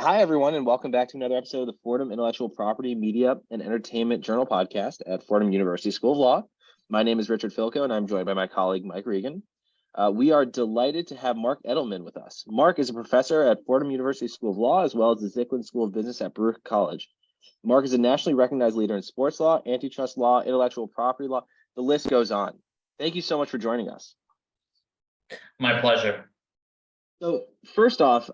Hi, everyone, and welcome back to another episode of the Fordham Intellectual Property, Media, and Entertainment Journal podcast at Fordham University School of Law. My name is Richard Fielkow, and I'm joined by my colleague, Mike Regan. We are delighted to have Marc Edelman with us. Marc is a professor at Fordham University School of Law, as well as the Zicklin School of Business at Baruch College. Marc is a nationally recognized leader in sports law, antitrust law, intellectual property law. The list goes on. Thank you so much for joining us. My pleasure. So first off,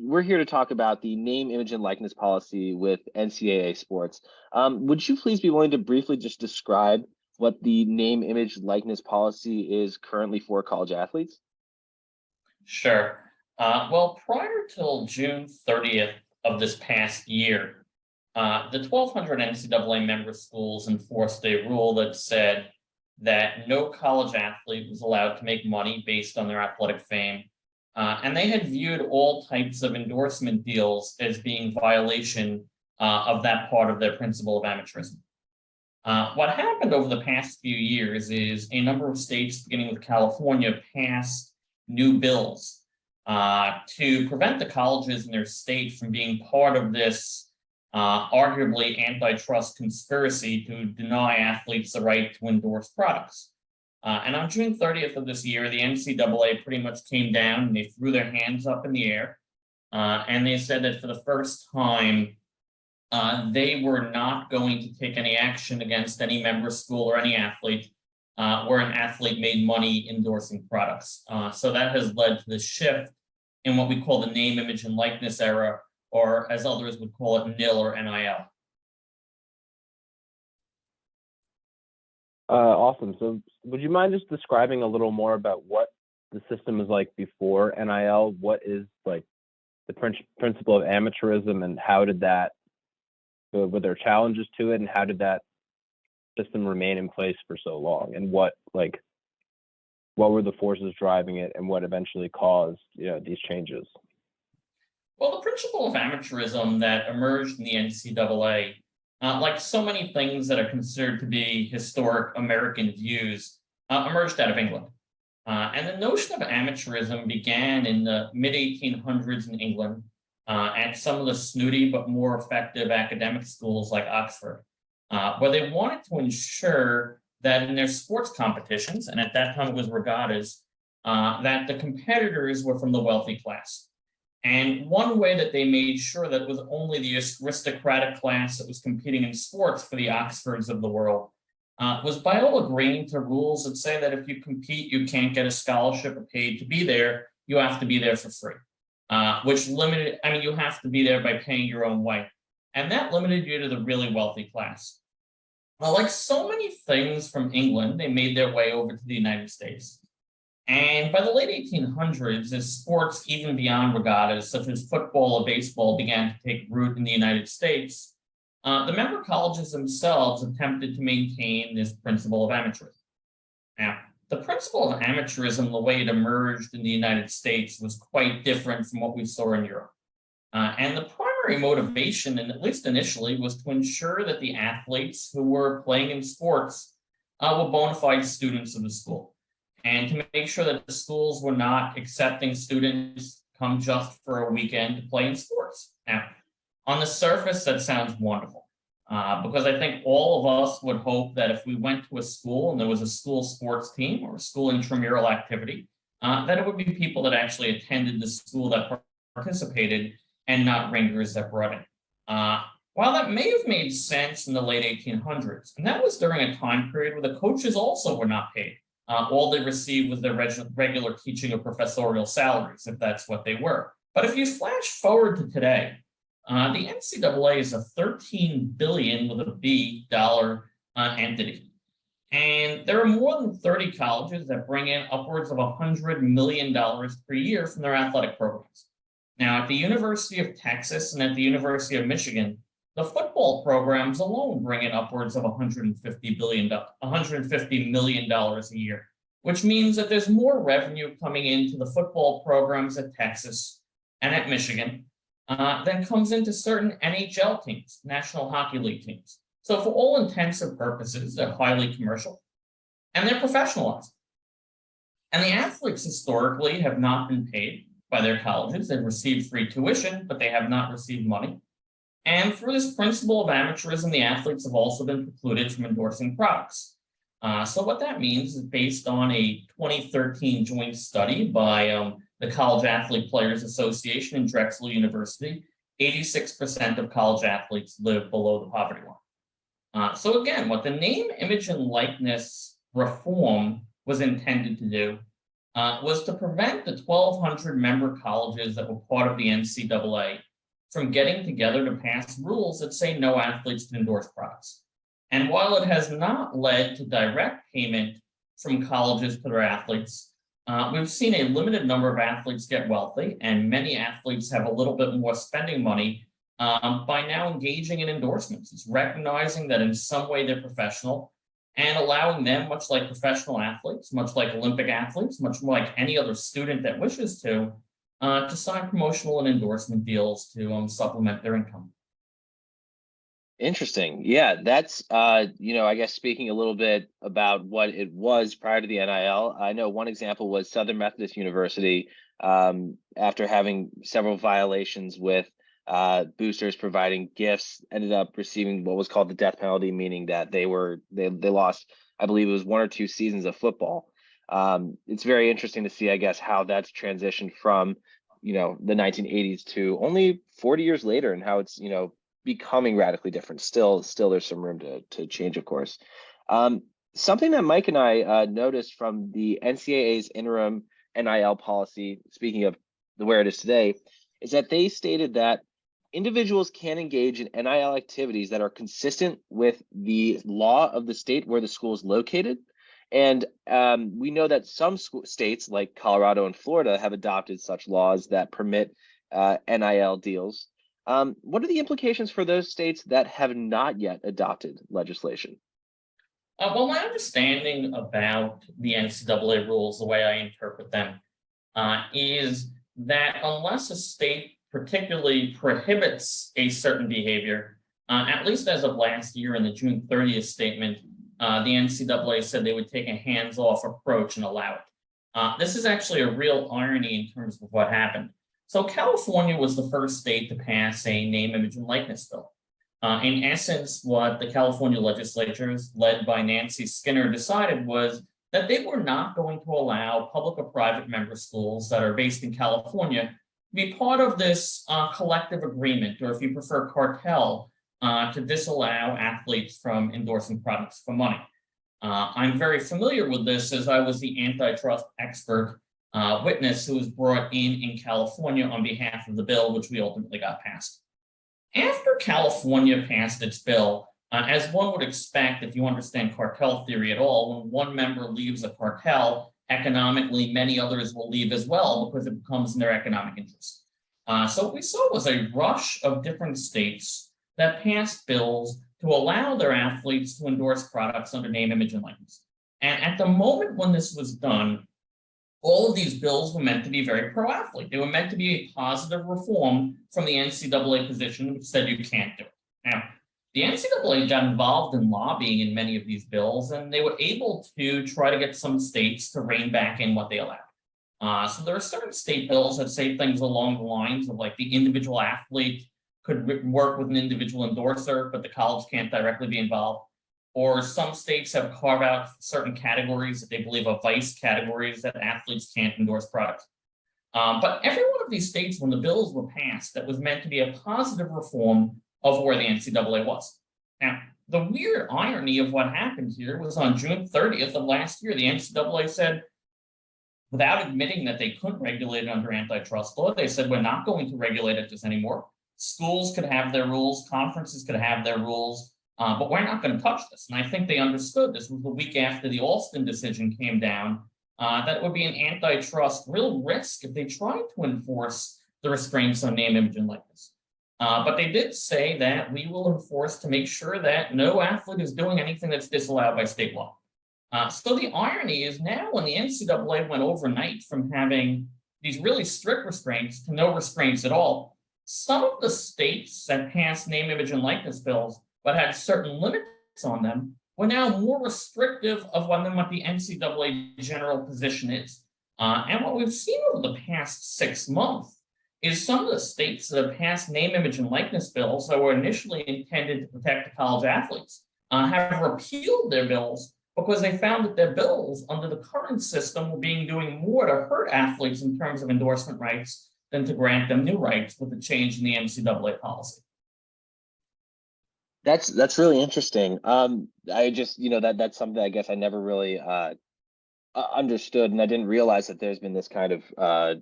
we're here to talk about the name, image, and likeness policy with NCAA sports. Would you please be willing to briefly just describe what the name, image, likeness policy is currently for college athletes? Sure. Well, prior till June 30th of this past year, the 1,200 NCAA member schools enforced a rule that said that no college athlete was allowed to make money based on their athletic fame. And they had viewed all types of endorsement deals as being violation of that part of their principle of amateurism. What happened over the past few years is a number of states, beginning with California, passed new bills to prevent the colleges in their state from being part of this arguably antitrust conspiracy to deny athletes the right to endorse products. And on June 30th of this year, the NCAA pretty much came down and they threw their hands up in the air. And they said that for the first time, they were not going to take any action against any member school or any athlete where an athlete made money endorsing products. So that has led to this shift in what we call the name, image, and likeness era, or as others would call it, NIL or NIL. Awesome. So would you mind just describing a little more about what the system is like before NIL? What is like the principle of amateurism, and how did that, were there challenges to it, and how did that system remain in place for so long? And what were the forces driving it, and what eventually caused these changes? Well, the principle of amateurism that emerged in the NCAA, like so many things that are considered to be historic American views, emerged out of England. And the notion of amateurism began in the mid-1800s in England at some of the snooty but more effective academic schools like Oxford, where they wanted to ensure that in their sports competitions, and at that time it was regattas, that the competitors were from the wealthy class. And one way that they made sure that it was only the aristocratic class that was competing in sports for the Oxfords of the world was by all agreeing to rules that say that if you compete, you can't get a scholarship or paid to be there. You have to be there for free, which limited, you have to be there by paying your own way. And that limited you to the really wealthy class. Well, like so many things from England, they made their way over to the United States. And by the late 1800s, as sports even beyond regattas, such as football or baseball, began to take root in the United States, the member colleges themselves attempted to maintain this principle of amateurism. Now, the principle of amateurism, the way it emerged in the United States, was quite different from what we saw in Europe. And the primary motivation, and at least initially, was to ensure that the athletes who were playing in sports were bona fide students of the school, and to make sure that the schools were not accepting students come just for a weekend to play in sports. Now, on the surface, that sounds wonderful, because I think all of us would hope that if we went to a school and there was a school sports team or a school intramural activity, that it would be people that actually attended the school that participated and not ringers that brought in. While that may have made sense in the late 1800s, and that was during a time period where the coaches also were not paid. All they received was their regular teaching of professorial salaries, if that's what they were. But if you flash forward to today, the NCAA is a $13 billion with a B dollar entity. And there are more than 30 colleges that bring in upwards of $100 million per year from their athletic programs. Now, at the University of Texas and at the University of Michigan, the football programs alone bring in upwards of $150 million a year, which means that there's more revenue coming into the football programs at Texas and at Michigan than comes into certain NHL teams, National Hockey League teams. So for all intents and purposes, they're highly commercial and they're professionalized. And the athletes historically have not been paid. by their colleges. They've received free tuition, but they have not received money. And through this principle of amateurism, the athletes have also been precluded from endorsing products. So what that means is based on a 2013 joint study by the College Athlete Players Association and Drexel University, 86% of college athletes live below the poverty line. So again, what the name, image, and likeness reform was intended to do was to prevent the 1,200 member colleges that were part of the NCAA from getting together to pass rules that say no athletes can endorse products. And while it has not led to direct payment from colleges to their athletes, we've seen a limited number of athletes get wealthy, and many athletes have a little bit more spending money by now engaging in endorsements. It's recognizing that in some way they're professional and allowing them, much like professional athletes, much like Olympic athletes, much like any other student that wishes to sign promotional and endorsement deals to supplement their income. Interesting. Yeah, that's I guess speaking a little bit about what it was prior to the NIL. I know one example was Southern Methodist University, after having several violations with boosters providing gifts, ended up receiving what was called the death penalty, meaning that they lost, I believe it was 1 or 2 seasons of football. It's very interesting to see, I guess, how that's transitioned from the 1980s to only 40 years later, and how it's becoming radically different. Still there's some room to change, of course. Something that Mike and I noticed from the NCAA's interim NIL policy, speaking of where it is today, is that they stated that individuals can engage in NIL activities that are consistent with the law of the state where the school is located. And we know that some states like Colorado and Florida have adopted such laws that permit NIL deals. What are the implications for those states that have not yet adopted legislation? Well, my understanding about the NCAA rules, the way I interpret them, is that unless a state particularly prohibits a certain behavior, at least as of last year in the June 30th statement, the NCAA said they would take a hands-off approach and allow it. This is actually a real irony in terms of what happened. So California was the first state to pass a name, image, and likeness bill. In essence, what the California legislatures, led by Nancy Skinner, decided was that they were not going to allow public or private member schools that are based in California to be part of this collective agreement, or if you prefer, cartel, to disallow athletes from endorsing products for money. I'm very familiar with this, as I was the antitrust expert witness who was brought in California on behalf of the bill, which we ultimately got passed. After California passed its bill, as one would expect if you understand cartel theory at all, when one member leaves a cartel, economically many others will leave as well because it becomes in their economic interest. So what we saw was a rush of different states that passed bills to allow their athletes to endorse products under name, image, and likeness. And at the moment when this was done, all of these bills were meant to be very pro-athlete. They were meant to be a positive reform from the NCAA position, which said you can't do it. Now, the NCAA got involved in lobbying in many of these bills, and they were able to try to get some states to rein back in what they allowed. So there are certain state bills that say things along the lines of like the individual athlete could work with an individual endorser, but the college can't directly be involved. Or some states have carved out certain categories that they believe are vice categories that athletes can't endorse products. But every one of these states, when the bills were passed, that was meant to be a positive reform of where the NCAA was. Now, the weird irony of what happened here was on June 30th of last year, the NCAA said, without admitting that they couldn't regulate it under antitrust law, they said, we're not going to regulate it this anymore. Schools could have their rules, conferences could have their rules, but we're not going to touch this. And I think they understood this was the week after the Alston decision came down, that it would be an antitrust real risk if they tried to enforce the restraints on name, image, and likeness. But they did say that we will enforce to make sure that no athlete is doing anything that's disallowed by state law. So the irony is now when the NCAA went overnight from having these really strict restraints to no restraints at all, some of the states that passed name, image, and likeness bills but had certain limits on them were now more restrictive of what the NCAA general position is. And what we've seen over the past 6 months is some of the states that have passed name, image, and likeness bills that were initially intended to protect the college athletes have repealed their bills because they found that their bills under the current system were doing more to hurt athletes in terms of endorsement rights than to grant them new rights with the change in the NCAA policy. That's really interesting. I just, that's something I guess I never really understood, and I didn't realize that there's been this kind of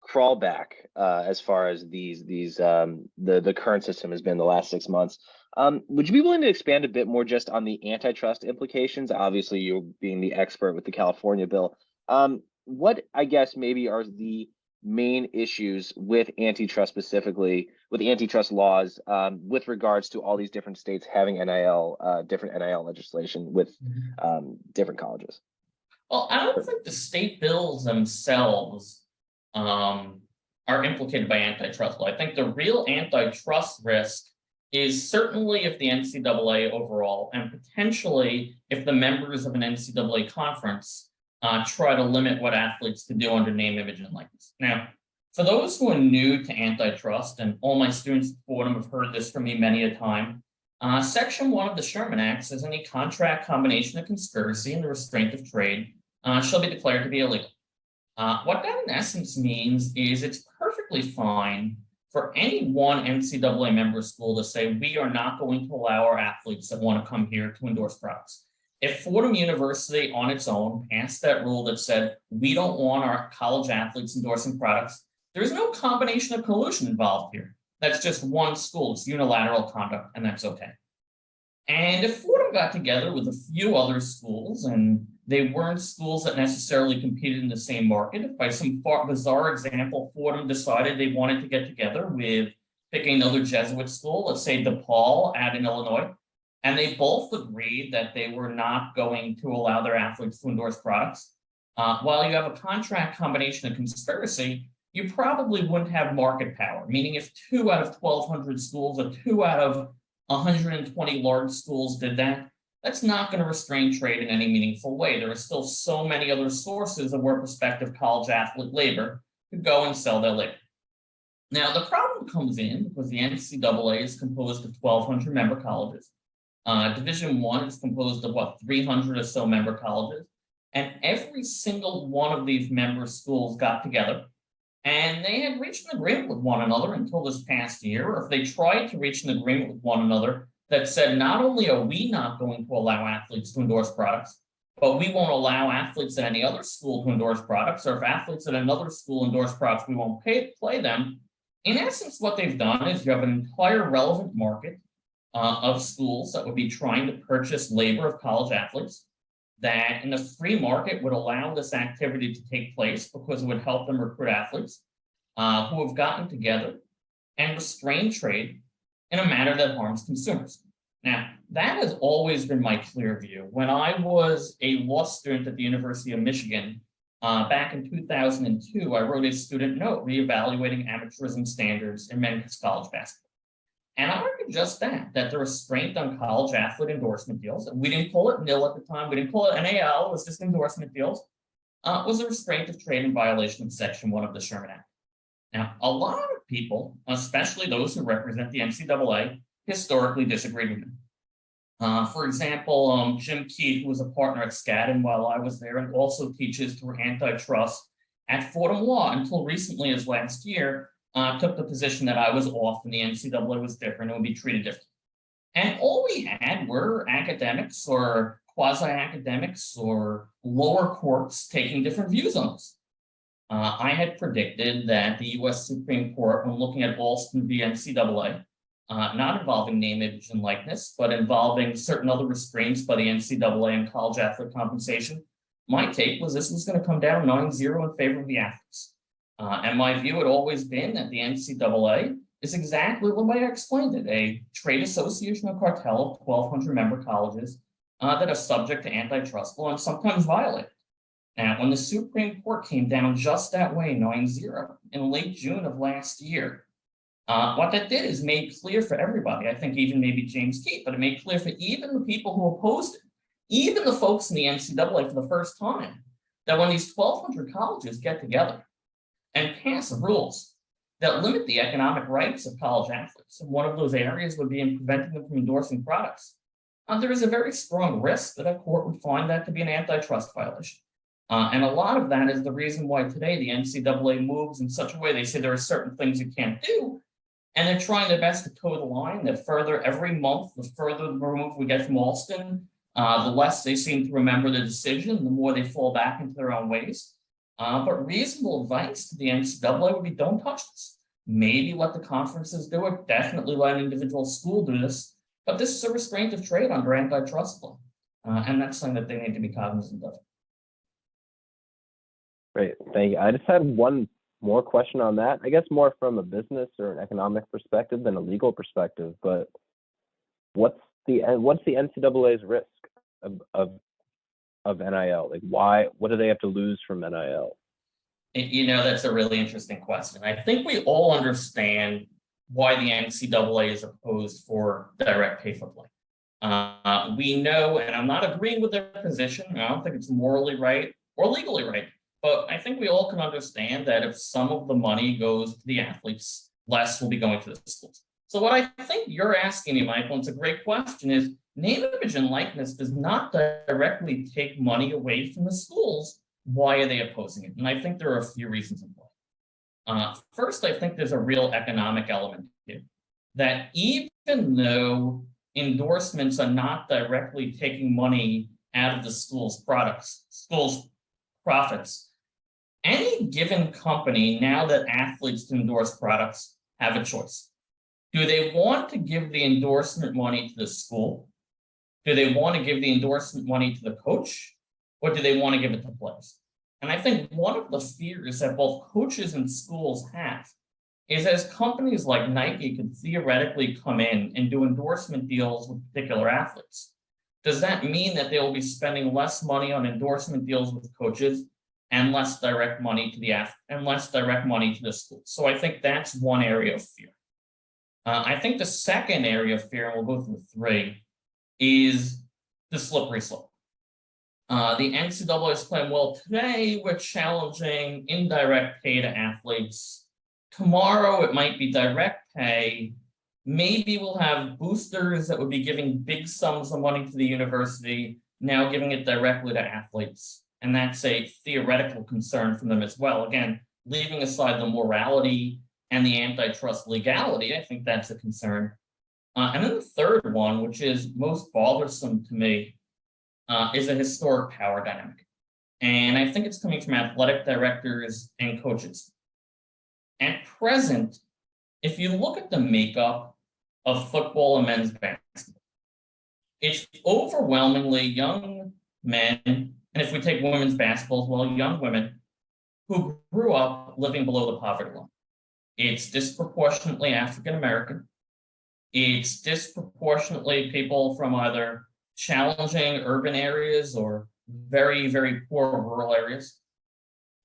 crawlback as far as the current system has been the last 6 months. Would you be willing to expand a bit more just on the antitrust implications? Obviously, you being the expert with the California bill. What I guess maybe are the main issues with antitrust, specifically with antitrust laws, with regards to all these different states having different NIL legislation with different colleges? Well, I don't think the state bills themselves are implicated by antitrust law. I think the real antitrust risk is certainly if the NCAA overall, and potentially if the members of an NCAA conference try to limit what athletes can do under name, image, and likeness. Now, for those who are new to antitrust, and all my students at Fordham have heard this from me many a time, Section 1 of the Sherman Act says any contract, combination, of conspiracy, and the restraint of trade shall be declared to be illegal. What that in essence means is it's perfectly fine for any one NCAA member school to say, we are not going to allow our athletes that want to come here to endorse products. If Fordham University on its own passed that rule that said, we don't want our college athletes endorsing products, there's no combination of collusion involved here. That's just one school, it's unilateral conduct, and that's okay. And if Fordham got together with a few other schools, and they weren't schools that necessarily competed in the same market, if by some bizarre example, Fordham decided they wanted to get together with picking another Jesuit school, let's say DePaul out in Illinois, and they both agreed that they were not going to allow their athletes to endorse products, while you have a contract, combination, of conspiracy, you probably wouldn't have market power, meaning if 2 out of 1,200 schools or 2 out of 120 large schools did that, that's not going to restrain trade in any meaningful way. There are still so many other sources of where prospective college athlete labor could go and sell their labor. Now, the problem comes in because the NCAA is composed of 1,200 member colleges. Division I is composed of 300 or so member colleges, and every single one of these member schools got together and they had reached an agreement with one another until this past year, or if they tried to reach an agreement with one another that said, not only are we not going to allow athletes to endorse products, but we won't allow athletes at any other school to endorse products, or if athletes at another school endorse products, we won't play them. In essence, what they've done is you have an entire relevant market of schools that would be trying to purchase labor of college athletes that in the free market would allow this activity to take place because it would help them recruit athletes who have gotten together and restrain trade in a manner that harms consumers. Now, that has always been my clear view. When I was a law student at the University of Michigan back in 2002, I wrote a student note reevaluating amateurism standards in men's college basketball. And I argued just that the restraint on college athlete endorsement deals, and we didn't call it NIL at the time, we didn't call it NIL, it was just endorsement deals, was a restraint of trade in violation of Section 1 of the Sherman Act. Now, a lot of people, especially those who represent the NCAA, historically disagreed with me. For example, Jim Keith, who was a partner at Skadden while I was there and also teaches through antitrust at Fordham Law until recently as last year, took the position that I was off and the NCAA was different, it would be treated differently. And all we had were academics or quasi-academics or lower courts taking different views on this. I had predicted that the US Supreme Court, when looking at Alston v. NCAA, not involving name, image, and likeness, but involving certain other restraints by the NCAA and college athlete compensation, my take was this was going to come down 9-0 in favor of the athletes. And my view had always been that the NCAA is exactly the way I explained it, a trade association or cartel of 1,200 member colleges that are subject to antitrust law and sometimes violate it. Now, when the Supreme Court came down just that way, 9-0, in late June of last year, what that did is made clear for everybody, I think even maybe James Keith, but it made clear for even the people who opposed it, even the folks in the NCAA for the first time, that when these 1,200 colleges get together and pass rules that limit the economic rights of college athletes, and one of those areas would be in preventing them from endorsing products, there is a very strong risk that a court would find that to be an antitrust violation. And a lot of that is the reason why today the NCAA moves in such a way. They say there are certain things you can't do, and they're trying their best to toe the line. That further, every month, the further removed we get from Alston, the less they seem to remember the decision, the more they fall back into their own ways. But reasonable advice to the NCAA would be, don't touch this. Maybe let the conferences do it. Definitely let an individual school do this. But this is a restraint of trade under antitrust law. And that's something that they need to be cognizant of. Great, thank you. I just had one more question on that. I guess more from a business or an economic perspective than a legal perspective. But what's the NCAA's risk of NIL? Like, why? What do they have to lose from NIL? That's a really interesting question. I think we all understand why the NCAA is opposed for direct pay for play. We know, and I'm not agreeing with their position. I don't think it's morally right or legally right. But I think we all can understand that if some of the money goes to the athletes, less will be going to the schools. So what I think you're asking me, Michael, and it's a great question, is name, image, and likeness does not directly take money away from the schools. Why are they opposing it? And I think there are a few reasons in play. First, I think there's a real economic element here, that even though endorsements are not directly taking money out of the schools' profits, any given company, now that athletes can endorse products, have a choice. Do they want to give the endorsement money to the school? Do they want to give the endorsement money to the coach? Or do they want to give it to players? And I think one of the fears that both coaches and schools have is, as companies like Nike could theoretically come in and do endorsement deals with particular athletes, does that mean that they will be spending less money on endorsement deals with coaches and less direct money to the and less direct money to the school? So I think that's one area of fear. I think the second area of fear, and we'll go through three, is the slippery slope. The NCAA is playing, well, today we're challenging indirect pay to athletes. Tomorrow it might be direct pay. Maybe we'll have boosters that would be giving big sums of money to the university, now giving it directly to athletes. And that's a theoretical concern for them as well. Again, leaving aside the morality and the antitrust legality, I think that's a concern. And then the third one, which is most bothersome to me, is a historic power dynamic. And I think it's coming from athletic directors and coaches. At present, if you look at the makeup of football and men's basketball, it's overwhelmingly young men, and if we take women's basketball as well, young women who grew up living below the poverty line. It's disproportionately African American. It's disproportionately people from either challenging urban areas or very, very poor rural areas.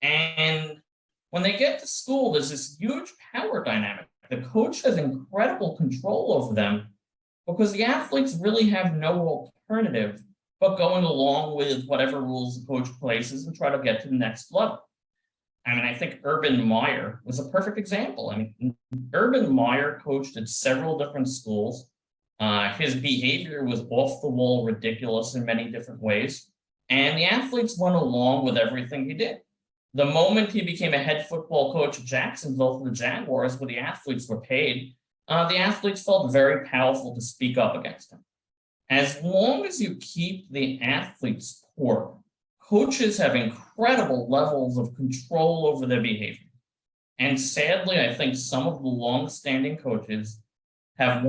And when they get to school, there's this huge power dynamic. The coach has incredible control over them because the athletes really have no alternative but going along with whatever rules the coach places and try to get to the next level. I mean, I think Urban Meyer was a perfect example. I mean, Urban Meyer coached at several different schools. His behavior was off the wall ridiculous in many different ways. And the athletes went along with everything he did. The moment he became a head football coach at Jacksonville for the Jaguars, where the athletes were paid, the athletes felt very powerful to speak up against him. As long as you keep the athletes poor, coaches have incredible levels of control over their behavior. And sadly, I think some of the long-standing coaches have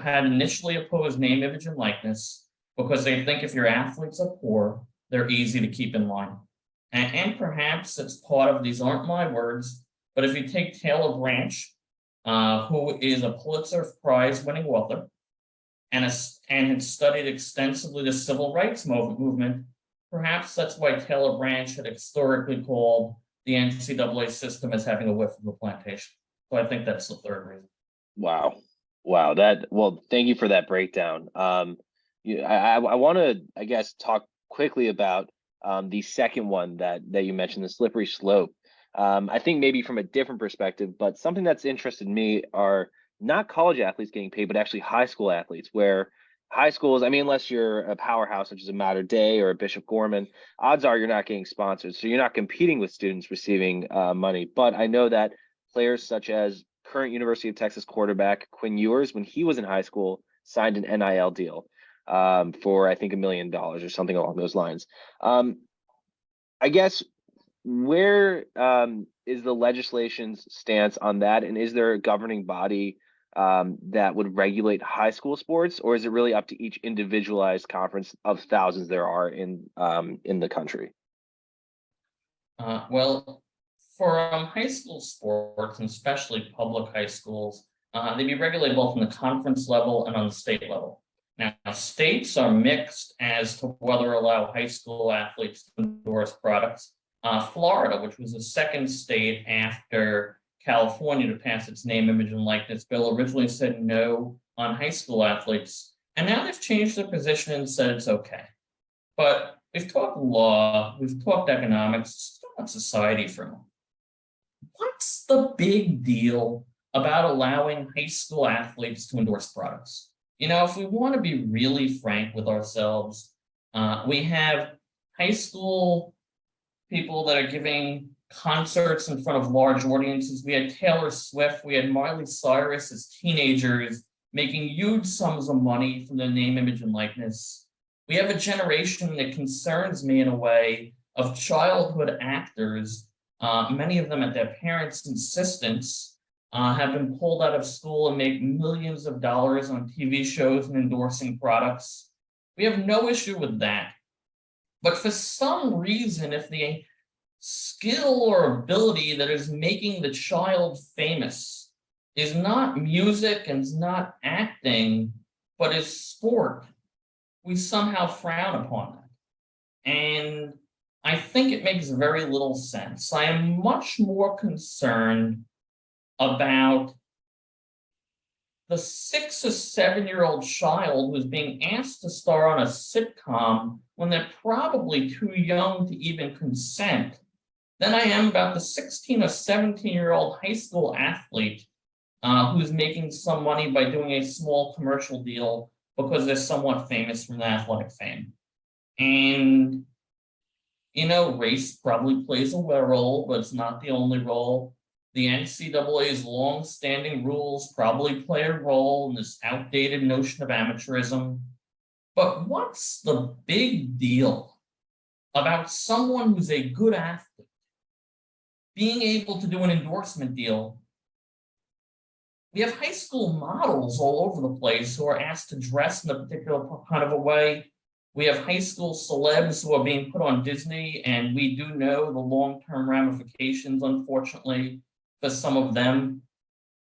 had initially opposed name, image, and likeness because they think if your athletes are poor, they're easy to keep in line. And perhaps it's part of, these aren't my words, but if you take Taylor Branch, who is a Pulitzer Prize winning author and had studied extensively the civil rights movement, perhaps that's why Taylor Branch had historically called the NCAA system as having a whiff of a plantation. So I think that's the third reason. Wow. Well, thank you for that breakdown. I want to, I guess, talk quickly about the second one that you mentioned, the slippery slope. I think maybe from a different perspective, but something that's interested me are not college athletes getting paid, but actually high school athletes, where high schools, I mean, unless you're a powerhouse, such as a Mater Dei or a Bishop Gorman, odds are you're not getting sponsored. So you're not competing with students receiving money. But I know that players such as current University of Texas quarterback Quinn Ewers, when he was in high school, signed an NIL deal for, I think, $1 million or something along those lines. I guess, where is the legislation's stance on that? And is there a governing body that would regulate high school sports, or is it really up to each individualized conference of thousands there are in the country? Well, for high school sports, and especially public high schools, they be regulated both on the conference level and on the state level. Now, states are mixed as to whether allow high school athletes to endorse products. Florida, which was the second state after California to pass its name, image, and likeness bill, originally said no on high school athletes, and now they've changed their position and said it's okay. But we've talked law, we've talked economics, let's talk about society for a moment. What's the big deal about allowing high school athletes to endorse products? If we want to be really frank with ourselves, we have high school people that are giving concerts in front of large audiences. We had Taylor Swift, we had Miley Cyrus as teenagers making huge sums of money from their name, image, and likeness. We have a generation that concerns me in a way of childhood actors, many of them at their parents' insistence, have been pulled out of school and make millions of dollars on TV shows and endorsing products. We have no issue with that. But for some reason, if the skill or ability that is making the child famous is not music and is not acting, but is sport, we somehow frown upon that. And I think it makes very little sense. I am much more concerned about the 6 or 7-year-old child who's being asked to star on a sitcom when they're probably too young to even consent than I am about the 16 or 17-year-old high school athlete who's making some money by doing a small commercial deal because they're somewhat famous from the athletic fame. And, race probably plays a role, but it's not the only role. The NCAA's long-standing rules probably play a role in this outdated notion of amateurism. But what's the big deal about someone who's a good athlete being able to do an endorsement deal? We have high school models all over the place who are asked to dress in a particular kind of a way. We have high school celebs who are being put on Disney, and we do know the long-term ramifications, unfortunately, for some of them.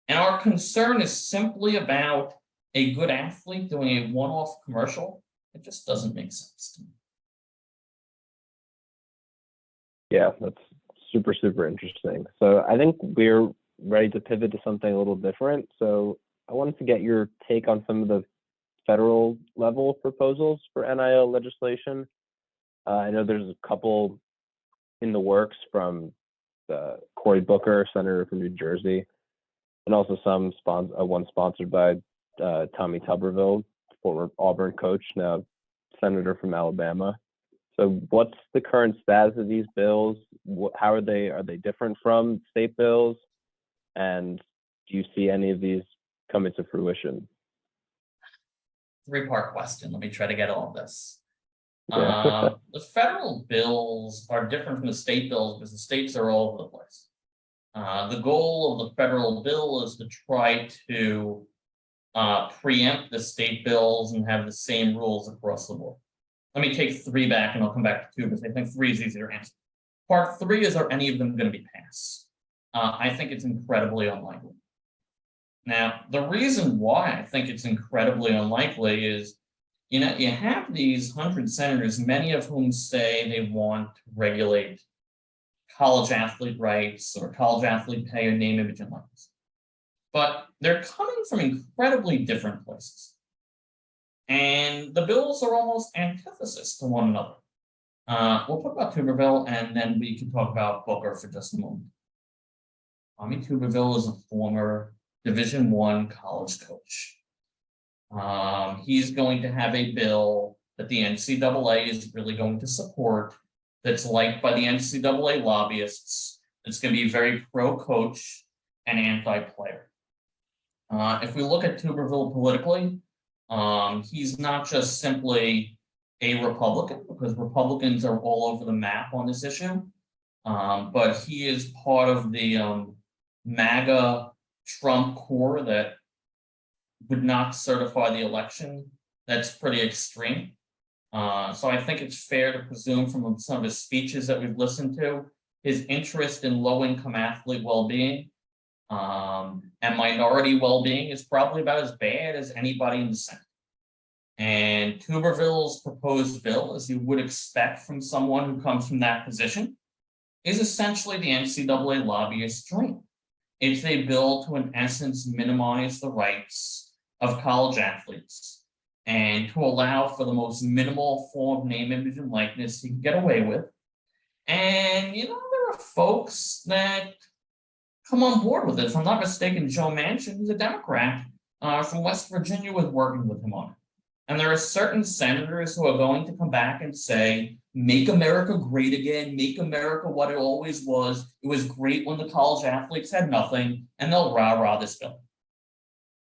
And our concern is simply about a good athlete doing a one-off commercial. It just doesn't make sense to me. Yeah, that's super, super interesting. So I think we're ready to pivot to something a little different. So I wanted to get your take on some of the federal level proposals for NIL legislation. I know there's a couple in the works from Cory Booker, senator from New Jersey, and also one sponsored by Tommy Tuberville, former Auburn coach, now senator from Alabama. So what's the current status of these bills? How are they different from state bills? And do you see any of these coming to fruition? 3-part question. Let me try to get all of this. Yeah. The federal bills are different from the state bills because the states are all over the place. The goal of the federal bill is to try to preempt the state bills and have the same rules across the board. Let me take 3 back and I'll come back to 2 because I think 3 is easier to answer. Part 3 is, are any of them going to be passed? I think it's incredibly unlikely. Now, the reason why I think it's incredibly unlikely is, you have these 100 senators, many of whom say they want to regulate college athlete rights or college athlete pay or name, image, and likeness. But they're coming from incredibly different places. And the bills are almost antithesis to one another. We'll talk about Tuberville, and then we can talk about Booker for just a moment. Tommy Tuberville is a former Division I college coach. He's going to have a bill that the NCAA is really going to support, that's liked by the NCAA lobbyists. It's going to be very pro-coach and anti-player. If we look at Tuberville politically, he's not just simply a Republican, because Republicans are all over the map on this issue, but he is part of the MAGA Trump core that would not certify the election. That's pretty extreme. So I think it's fair to presume from some of his speeches that we've listened to, his interest in low-income athlete well-being and minority well-being is probably about as bad as anybody in the Senate. And Tuberville's proposed bill, as you would expect from someone who comes from that position, is essentially the NCAA lobbyist's dream. It's a bill to, in essence, minimize the rights of college athletes and to allow for the most minimal form of name, image, and likeness you can get away with. And, there are folks that come on board with it. If I'm not mistaken, Joe Manchin, who's a Democrat from West Virginia, was working with him on it. And there are certain senators who are going to come back and say, make America great again, make America what it always was. It was great when the college athletes had nothing, and they'll rah-rah this bill.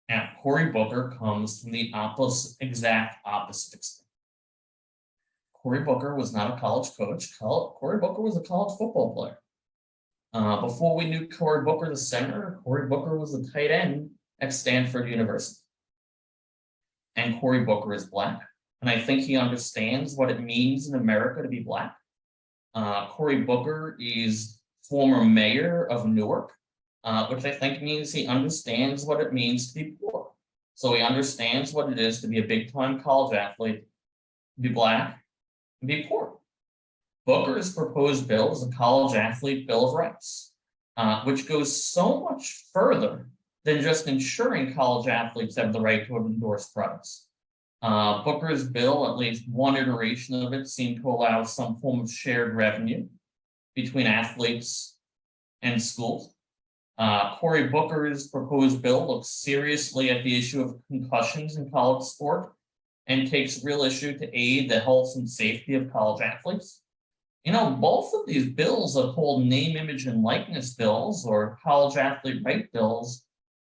Now, Cory Booker comes from the exact opposite extent. Cory Booker was not a college coach. Cory Booker was a college football player. Before we knew Cory Booker the senator, Cory Booker was a tight end at Stanford University. And Cory Booker is Black, and I think he understands what it means in America to be Black. Cory Booker is former mayor of Newark, which I think means he understands what it means to be poor. So he understands what it is to be a big-time college athlete, be Black, and be poor. Booker's proposed bill is a college athlete Bill of Rights, which goes so much further than just ensuring college athletes have the right to endorse products. Booker's bill, at least one iteration of it, seemed to allow some form of shared revenue between athletes and schools. Cory Booker's proposed bill looks seriously at the issue of concussions in college sport and takes real issue to aid the health and safety of college athletes. Both of these bills are called name, image, and likeness bills or college athlete right bills,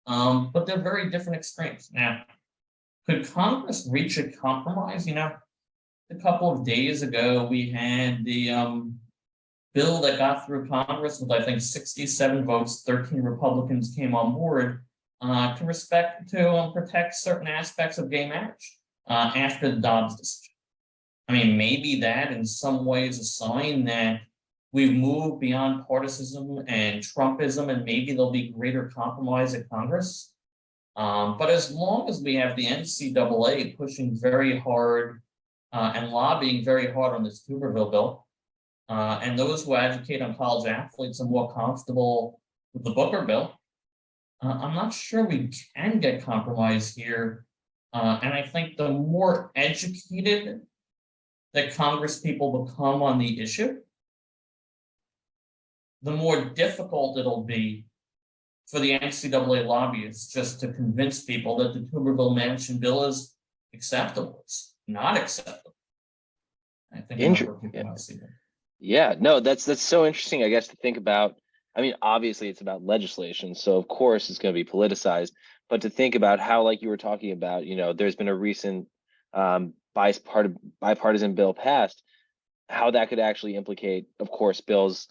but they're very different extremes. Now, could Congress reach a compromise? A couple of days ago, we had the bill that got through Congress with, I think, 67 votes, 13 Republicans came on board to protect certain aspects of gay marriage after the Dobbs decision. Maybe that in some ways a sign that we've moved beyond partisanship and Trumpism, and maybe there'll be greater compromise at Congress. But as long as we have the NCAA pushing very hard and lobbying very hard on this Tuberville bill, and those who advocate on college athletes are more comfortable with the Booker bill, I'm not sure we can get compromise here. And I think the more educated that Congress people become on the issue, the more difficult it'll be for the NCAA lobbyists just to convince people that the Tuberville-Manchin bill is acceptable. It's not acceptable. I think a number of people want to see that. Yeah, no, that's so interesting, I guess, to think about. Obviously it's about legislation, so of course it's going to be politicized, but to think about how, like you were talking about, there's been a recent bipartisan bill passed, how that could actually implicate, of course, bills,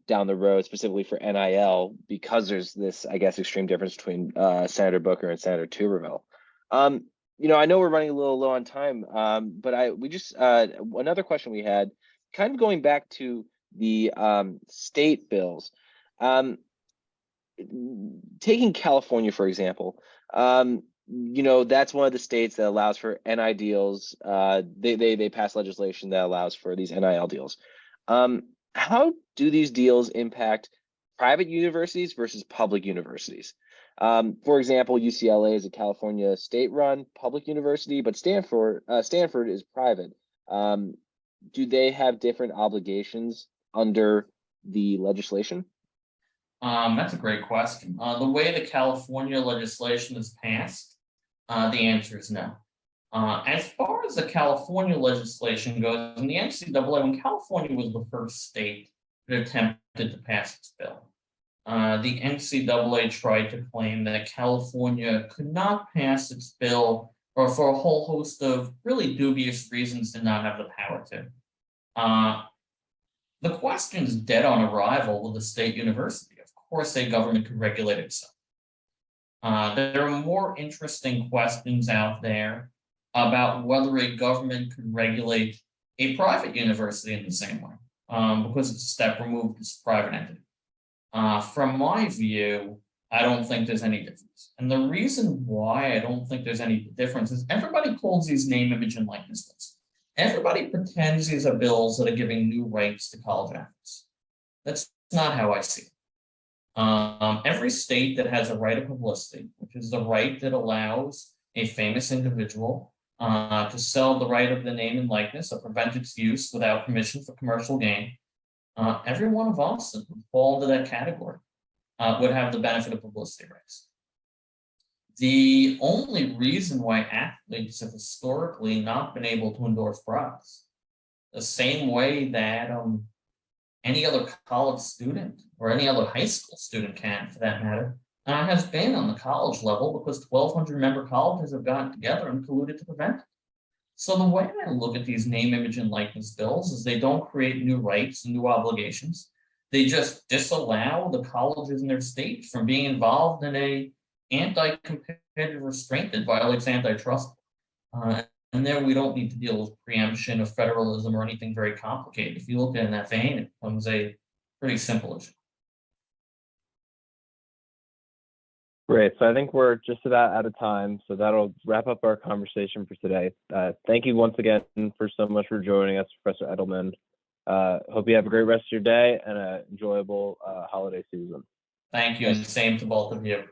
down the road, specifically for NIL, because there's this, I guess, extreme difference between Senator Booker and Senator Tuberville. I know we're running a little low on time, but another question we had, kind of going back to the state bills, taking California, for example, that's one of the states that allows for NIL deals. They pass legislation that allows for these NIL deals. How do these deals impact private universities versus public universities? For example, UCLA is a California state-run public university, but Stanford is private. do they have different obligations under the legislation? That's a great question. The way the California legislation is passed, the answer is no. As far as the California legislation goes, in the NCAA, when California was the first state that attempted to pass this bill, the NCAA tried to claim that California could not pass its bill, or for a whole host of really dubious reasons did not have the power to. The question's dead on arrival with the state university. Of course, a government could regulate itself. There are more interesting questions out there about whether a government could regulate a private university in the same way, because it's a step removed as a private entity. From my view, I don't think there's any difference. And the reason why I don't think there's any difference is everybody calls these name, image, and likeness bills. Everybody pretends these are bills that are giving new rights to college athletes. That's not how I see it. Every state that has a right of publicity, which is the right that allows a famous individual to sell the right of the name and likeness or prevent its use without permission for commercial gain, every one of us that would fall into that category would have the benefit of publicity rights. The only reason why athletes have historically not been able to endorse products, the same way that any other college student or any other high school student can, for that matter, has been on the college level because 1,200 member colleges have gotten together and colluded to prevent it. So the way I look at these name, image, and likeness bills is they don't create new rights and new obligations. They just disallow the colleges in their state from being involved in a anti-competitive restraint that violates antitrust. And there we don't need to deal with preemption of federalism or anything very complicated. If you look at it in that vein, it becomes a pretty simple issue. Great. So I think we're just about out of time. So that'll wrap up our conversation for today. Thank you once again so much for joining us, Professor Edelman. Hope you have a great rest of your day and an enjoyable holiday season. Thank you, and same to both of you.